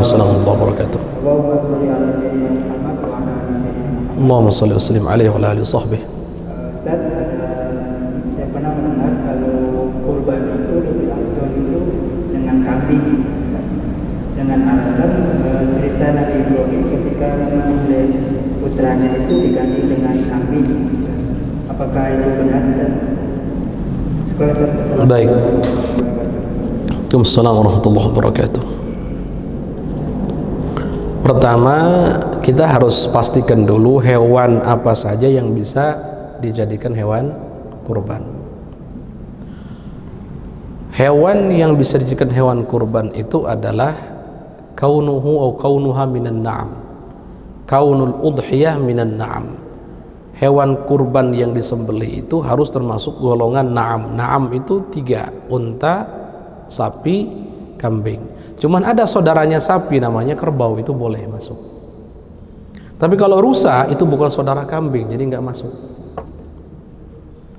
Waalaikumsalam warahmatullahi wabarakatuh. Allahumma sholli wa sallim alaihi wa ala alihi sahbihi. Ustaz, saya pernah mendengar kalau kurban itu lebih afdal itu dengan kambing, dengan alasan cerita Nabi Ibrahim ketika menyembelih putranya itu diganti dengan kambing. Apakah itu benar? Baik. Waalaikumsalam warahmatullahi wabarakatuh. Pertama, kita harus pastikan dulu hewan apa saja yang bisa dijadikan hewan kurban. Hewan yang bisa dijadikan hewan kurban itu adalah kaunuhu atau kaunuha minan na'am. Kaunul udhiyah minan na'am. Hewan kurban yang disembelih itu harus termasuk golongan na'am. Na'am itu 3, unta, sapi, kambing. Cuman ada saudaranya sapi namanya kerbau, itu boleh masuk. Tapi kalau rusa itu bukan saudara kambing, jadi nggak masuk.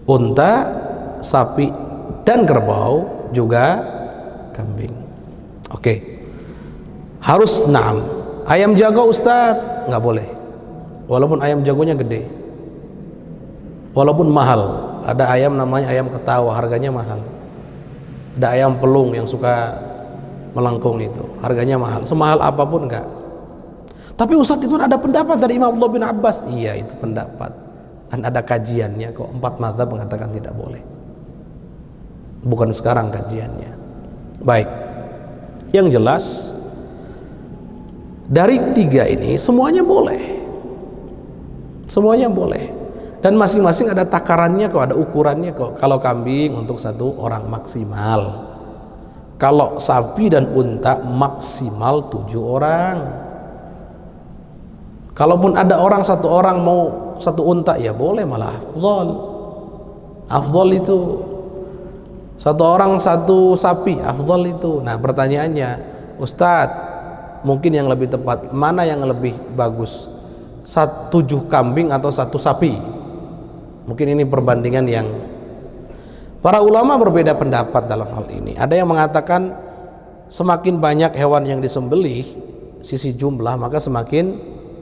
Unta, sapi, dan kerbau juga kambing. Oke. Harus na'am. Ayam jago Ustadz, nggak boleh. Walaupun ayam jagonya gede. Walaupun mahal. Ada ayam namanya ayam ketawa, harganya mahal. Ada ayam pelung yang suka melengkung itu, harganya mahal. Semahal apapun enggak. Tapi Ustadz itu ada pendapat dari Imam Abdullah bin Abbas. Iya, itu pendapat. Dan ada kajiannya kok. 4 mazhab mengatakan tidak boleh. Bukan sekarang kajiannya. Baik. Yang jelas dari 3 ini semuanya boleh. Semuanya boleh. Dan masing-masing ada takarannya kok, ada ukurannya kok. Kalau kambing untuk 1 orang maksimal. Kalau sapi dan unta maksimal 7 orang. Kalaupun ada orang 1 orang mau 1 unta, ya boleh, malah afdol. Afdol itu 1 orang 1 sapi, afdol itu. Nah pertanyaannya, Ustadz, mungkin yang lebih tepat, mana yang lebih bagus? 7 kambing atau 1 sapi? Mungkin ini perbandingan yang para ulama berbeda pendapat dalam hal ini. Ada yang mengatakan semakin banyak hewan yang disembelih sisi jumlah maka semakin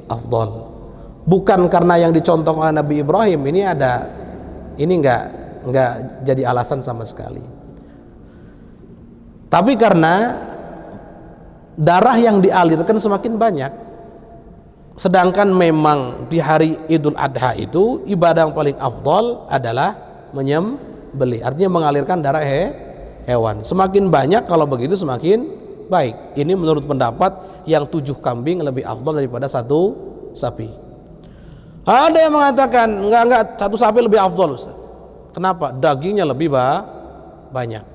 afdol. Bukan karena yang dicontoh oleh Nabi Ibrahim, ini enggak jadi alasan sama sekali. Tapi karena darah yang dialirkan semakin banyak. Sedangkan memang di hari Idul Adha itu ibadah yang paling afdol adalah menyembelih, artinya mengalirkan darah hewan. Semakin banyak kalau begitu semakin baik. Ini menurut pendapat yang 7 kambing lebih afdal daripada 1 sapi. Ada yang mengatakan enggak 1 sapi lebih afdal, Ustaz. Kenapa? Dagingnya lebih banyak.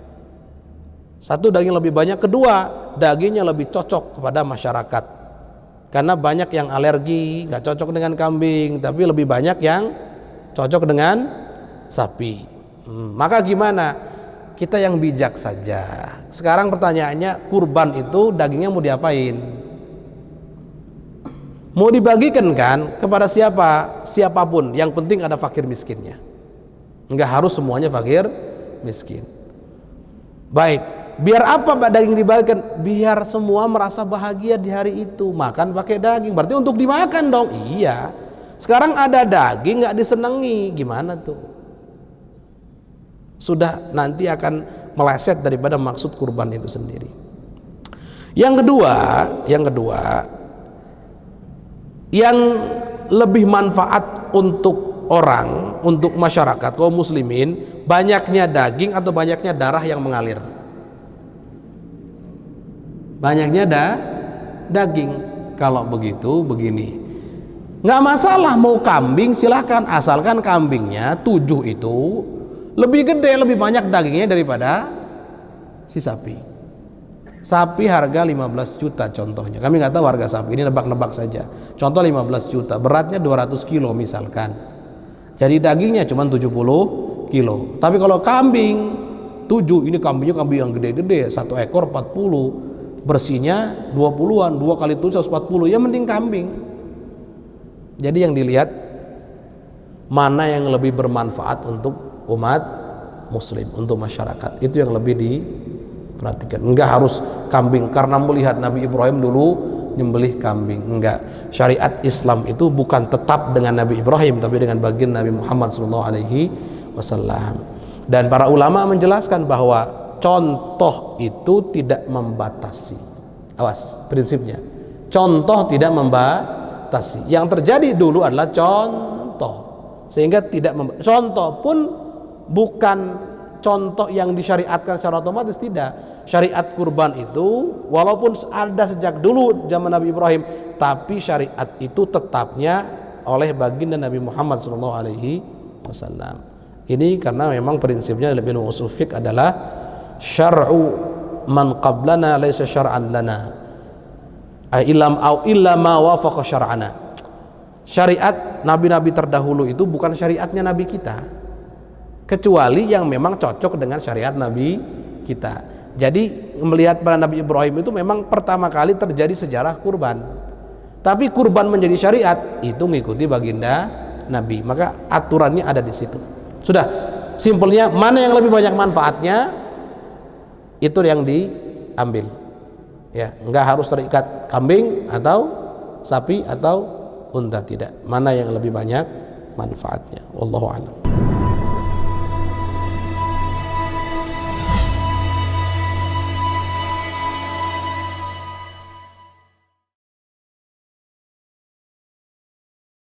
1, daging lebih banyak. Kedua, dagingnya lebih cocok kepada masyarakat. Karena banyak yang alergi, nggak cocok dengan kambing, tapi lebih banyak yang cocok dengan sapi. Maka gimana? Kita yang bijak saja. Sekarang pertanyaannya, kurban itu dagingnya mau diapain? Mau dibagikan kan kepada siapa? Siapapun, yang penting ada fakir miskinnya. Nggak harus semuanya fakir miskin. Baik. Biar apa Pak daging dibagikan? Biar semua merasa bahagia di hari itu. Makan pakai daging, berarti untuk dimakan dong. Iya. Sekarang ada daging nggak disenangi, gimana tuh? Sudah nanti akan meleset daripada maksud kurban itu sendiri. Yang kedua, yang lebih manfaat untuk orang, untuk masyarakat kaum muslimin, banyaknya daging atau banyaknya darah yang mengalir? Banyaknya daging. Kalau begitu begini, nggak masalah mau kambing silahkan, asalkan kambingnya 7 itu lebih gede, lebih banyak dagingnya daripada si sapi. Sapi harga 15 juta contohnya, kami nggak tahu harga sapi, ini nebak-nebak saja. Contoh 15 juta, beratnya 200 kilo misalkan, jadi dagingnya cuma 70 kilo. Tapi kalau kambing 7, ini kambingnya kambing yang gede-gede, 1 ekor 40, bersihnya 20-an, 2 kali 7 140, ya mending kambing. Jadi yang dilihat mana yang lebih bermanfaat untuk umat muslim, untuk masyarakat, itu yang lebih Perhatikan, enggak harus kambing karena melihat Nabi Ibrahim dulu nyembelih kambing, enggak. Syariat Islam itu bukan tetap dengan Nabi Ibrahim tapi dengan baginda Nabi Muhammad SAW. Dan para ulama menjelaskan bahwa contoh itu tidak membatasi. Awas, prinsipnya contoh tidak membatasi. Yang terjadi dulu adalah contoh, sehingga tidak contoh pun bukan contoh yang disyariatkan secara otomatis, tidak. Syariat kurban itu walaupun ada sejak dulu zaman Nabi Ibrahim, tapi syariat itu tetapnya oleh baginda Nabi Muhammad SAW. Ini karena memang prinsipnya lebih usul fiqh adalah syar'u man qablana laisa syar'an lana ilam au illa ma wafaqa syar'ana. Syariat nabi-nabi terdahulu itu bukan syariatnya nabi kita, kecuali yang memang cocok dengan syariat nabi kita. Jadi melihat pada Nabi Ibrahim itu memang pertama kali terjadi sejarah kurban, tapi kurban menjadi syariat itu mengikuti baginda Nabi, maka aturannya ada di situ. Sudah, simpelnya mana yang lebih banyak manfaatnya itu yang diambil. Ya, enggak harus terikat kambing atau sapi atau unta, tidak. Mana yang lebih banyak manfaatnya. Wallahu a'lam.